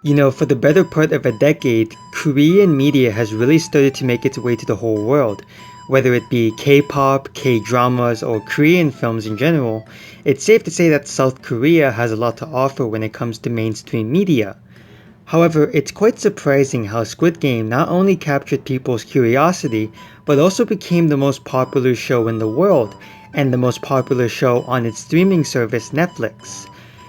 For the better part of a decade, Korean media has really started to make its way to the whole world. Whether it be K-pop, K-dramas, or Korean films in general, it's safe to say that South Korea has a lot to offer when it comes to mainstream media. However, it's quite surprising how Squid Game not only captured people's curiosity, but also became the most popular show in the world, and the most popular show on its streaming service Netflix.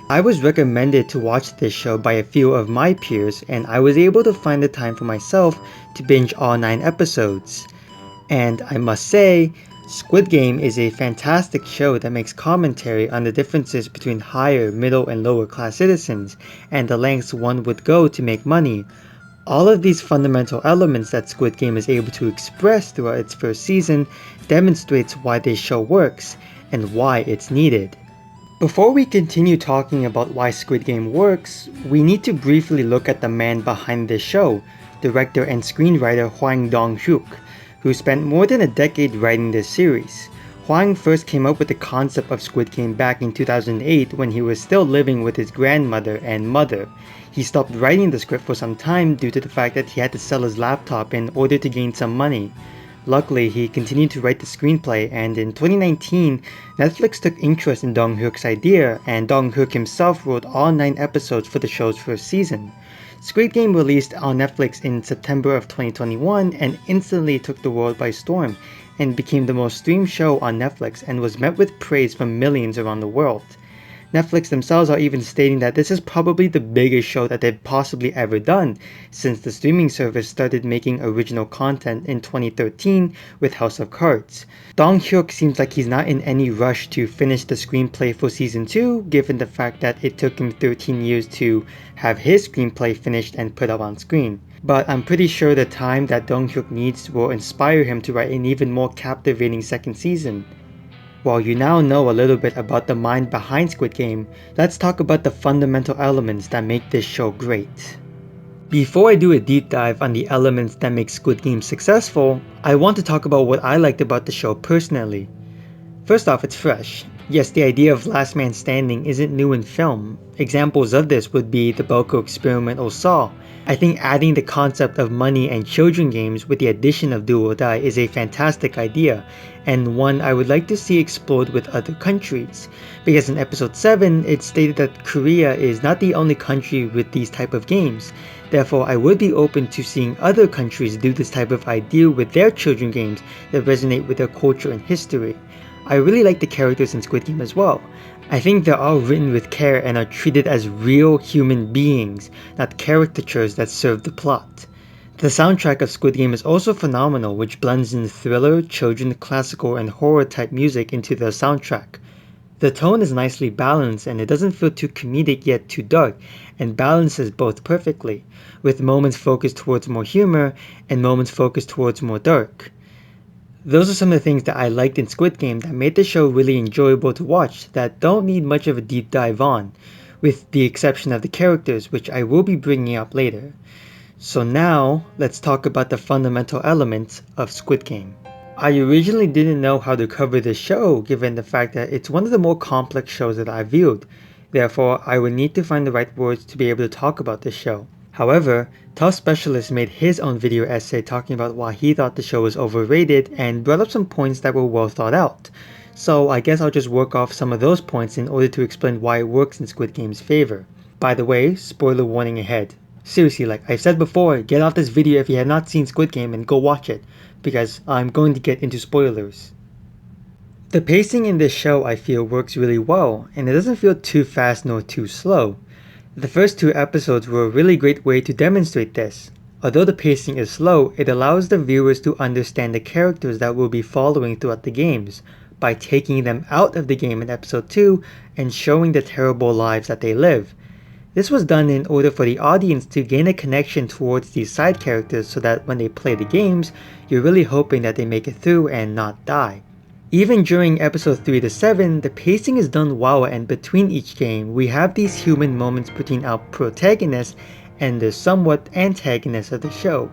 I was recommended to watch this show by a few of my peers, and I was able to find the time for myself to binge all 9 episodes. And I must say, Squid Game is a fantastic show that makes commentary on the differences between higher, middle, and lower class citizens, and the lengths one would go to make money. All of these fundamental elements that Squid Game is able to express throughout its first season demonstrates why this show works, and why it's needed. Before we continue talking about why Squid Game works, we need to briefly look at the man behind this show, director and screenwriter Hwang Dong-hyuk, who spent more than a decade writing this series. Hwang first came up with the concept of Squid Game back in 2008 when he was still living with his grandmother and mother. He stopped writing the script for some time due to the fact that he had to sell his laptop in order to gain some money. Luckily, he continued to write the screenplay, and in 2019, Netflix took interest in Dong-hyuk's idea, and Dong-hyuk himself wrote all 9 episodes for the show's first season. Squid Game released on Netflix in September of 2021 and instantly took the world by storm, and became the most streamed show on Netflix and was met with praise from millions around the world. Netflix themselves are even stating that this is probably the biggest show that they've possibly ever done, since the streaming service started making original content in 2013 with House of Cards. Dong-hyuk seems like he's not in any rush to finish the screenplay for season 2, given the fact that it took him 13 years to have his screenplay finished and put up on screen. But I'm pretty sure the time that Dong-hyuk needs will inspire him to write an even more captivating second season. While you now know a little bit about the mind behind Squid Game, let's talk about the fundamental elements that make this show great. Before I do a deep dive on the elements that make Squid Game successful, I want to talk about what I liked about the show personally. First off, it's fresh. Yes, the idea of last man standing isn't new in film. Examples of this would be the Belko experiment or Saw. I think adding the concept of money and children games with the addition of Do or Die is a fantastic idea, and one I would like to see explored with other countries. Because in episode 7, it stated that Korea is not the only country with these type of games. Therefore, I would be open to seeing other countries do this type of idea with their children games that resonate with their culture and history. I really like the characters in Squid Game as well. I think they're all written with care and are treated as real human beings, not caricatures that serve the plot. The soundtrack of Squid Game is also phenomenal, which blends in thriller, children, classical, and horror type music into the soundtrack. The tone is nicely balanced and it doesn't feel too comedic yet too dark, and balances both perfectly, with moments focused towards more humor and moments focused towards more dark. Those are some of the things that I liked in Squid Game that made the show really enjoyable to watch that don't need much of a deep dive on, with the exception of the characters, which I will be bringing up later. So now, let's talk about the fundamental elements of Squid Game. I originally didn't know how to cover this show given the fact that it's one of the more complex shows that I've viewed. Therefore, I would need to find the right words to be able to talk about this show. However, Tough Specialist made his own video essay talking about why he thought the show was overrated and brought up some points that were well thought out. So I guess I'll just work off some of those points in order to explain why it works in Squid Game's favor. By the way, spoiler warning ahead. Seriously, like I've said before, get off this video if you have not seen Squid Game and go watch it, because I'm going to get into spoilers. The pacing in this show I feel works really well, and it doesn't feel too fast nor too slow. The first 2 episodes were a really great way to demonstrate this. Although the pacing is slow, it allows the viewers to understand the characters that we'll be following throughout the games, by taking them out of the game in episode 2 and showing the terrible lives that they live. This was done in order for the audience to gain a connection towards these side characters so that when they play the games, you're really hoping that they make it through and not die. Even during episode 3 to 7, the pacing is done well, and between each game, we have these human moments between our protagonists and the somewhat antagonists of the show.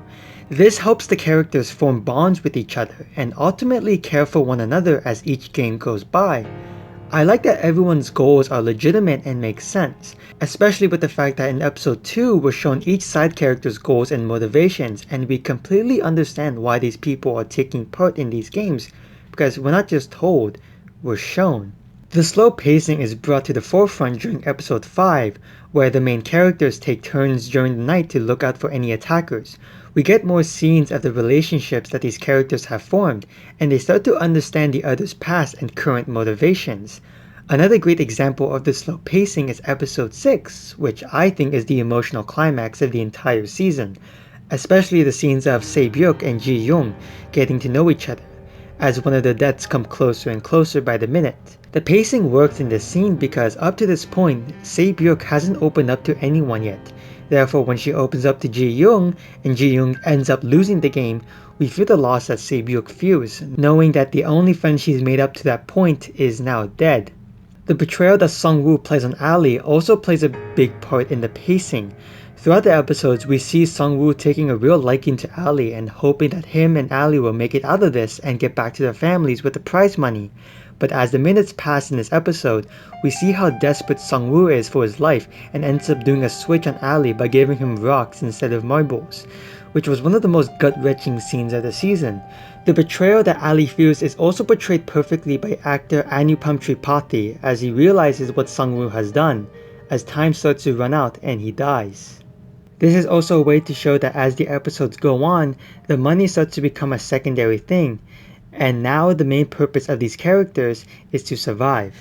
This helps the characters form bonds with each other and ultimately care for one another as each game goes by. I like that everyone's goals are legitimate and make sense, especially with the fact that in episode 2 we're shown each side character's goals and motivations, and we completely understand why these people are taking part in these games, because we're not just told, we're shown. The slow pacing is brought to the forefront during episode 5, where the main characters take turns during the night to look out for any attackers. We get more scenes of the relationships that these characters have formed, and they start to understand the other's past and current motivations. Another great example of the slow pacing is episode 6, which I think is the emotional climax of the entire season, especially the scenes of Se-byuk and Ji-young getting to know each other, as one of the deaths come closer and closer by the minute. The pacing works in this scene because up to this point, Se-byuk hasn't opened up to anyone yet. Therefore, when she opens up to Ji-young and Ji-young ends up losing the game, we feel the loss that Se-byuk feels, knowing that the only friend she's made up to that point is now dead. The betrayal that Sung-woo plays on Ali also plays a big part in the pacing. Throughout the episodes, we see Sung-woo taking a real liking to Ali and hoping that him and Ali will make it out of this and get back to their families with the prize money. But as the minutes pass in this episode, we see how desperate Sung-woo is for his life and ends up doing a switch on Ali by giving him rocks instead of marbles, which was one of the most gut-wrenching scenes of the season. The betrayal that Ali feels is also portrayed perfectly by actor Anupam Tripathi as he realizes what Sung-woo has done, as time starts to run out and he dies. This is also a way to show that as the episodes go on, the money starts to become a secondary thing, and now the main purpose of these characters is to survive.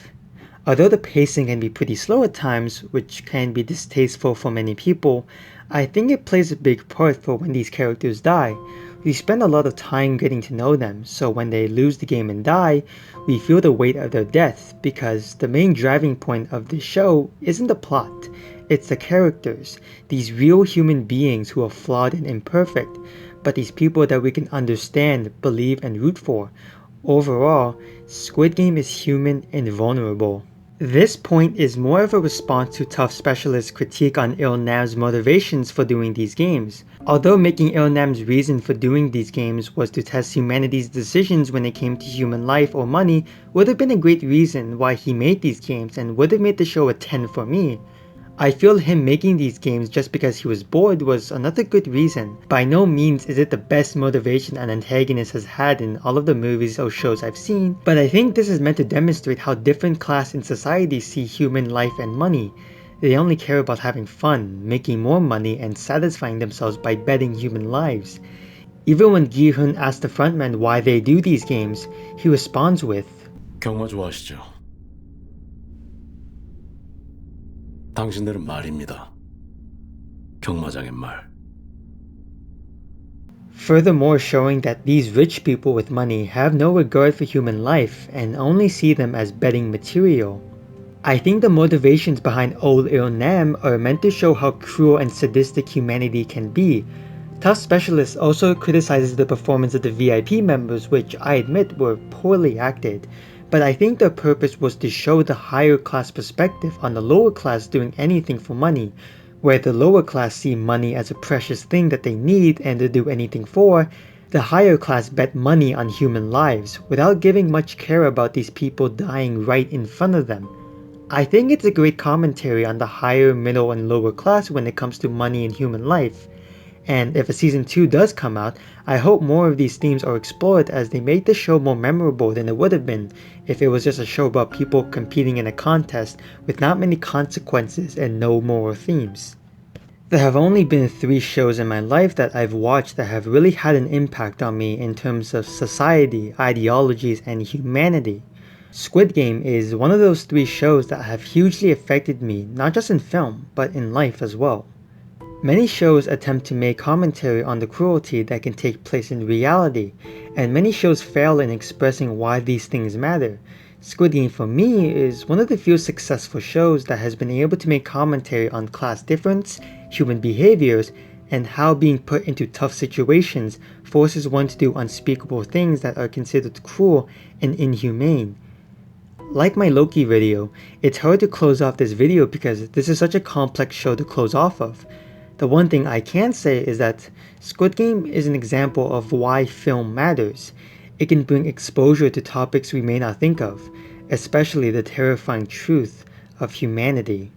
Although the pacing can be pretty slow at times, which can be distasteful for many people, I think it plays a big part for when these characters die. We spend a lot of time getting to know them, so when they lose the game and die, we feel the weight of their death, because the main driving point of this show isn't the plot, it's the characters, these real human beings who are flawed and imperfect, but these people that we can understand, believe, and root for. Overall, Squid Game is human and vulnerable. This point is more of a response to Tough Specialist's critique on Il-nam's motivations for doing these games. Although making Il-nam's reason for doing these games was to test humanity's decisions when it came to human life or money would have been a great reason why he made these games and would have made the show a 10 for me. I feel him making these games just because he was bored was another good reason. By no means is it the best motivation an antagonist has had in all of the movies or shows I've seen, but I think this is meant to demonstrate how different class in society see human life and money. They only care about having fun, making more money, and satisfying themselves by betting human lives. Even when Gi-hun asks the frontman why they do these games, he responds with, 경마 좋아하시죠? 당신들은 말입니다. 경마장의 말. Furthermore, showing that these rich people with money have no regard for human life and only see them as betting material. I think the motivations behind Old Il-nam are meant to show how cruel and sadistic humanity can be. Tough Specialist also criticizes the performance of the VIP members, which I admit were poorly acted. But I think their purpose was to show the higher class perspective on the lower class doing anything for money, where the lower class see money as a precious thing that they need and to do anything for. The higher class bet money on human lives without giving much care about these people dying right in front of them. I think it's a great commentary on the higher, middle, and lower class when it comes to money and human life. And if a season 2 does come out, I hope more of these themes are explored as they make the show more memorable than it would have been if it was just a show about people competing in a contest with not many consequences and no moral themes. There have only been 3 shows in my life that I've watched that have really had an impact on me in terms of society, ideologies, and humanity. Squid Game is one of those 3 shows that have hugely affected me, not just in film, but in life as well. Many shows attempt to make commentary on the cruelty that can take place in reality, and many shows fail in expressing why these things matter. Squid Game for me is one of the few successful shows that has been able to make commentary on class difference, human behaviors, and how being put into tough situations forces one to do unspeakable things that are considered cruel and inhumane. Like my Loki video, it's hard to close off this video because this is such a complex show to close off of. The one thing I can say is that Squid Game is an example of why film matters. It can bring exposure to topics we may not think of, especially the terrifying truth of humanity.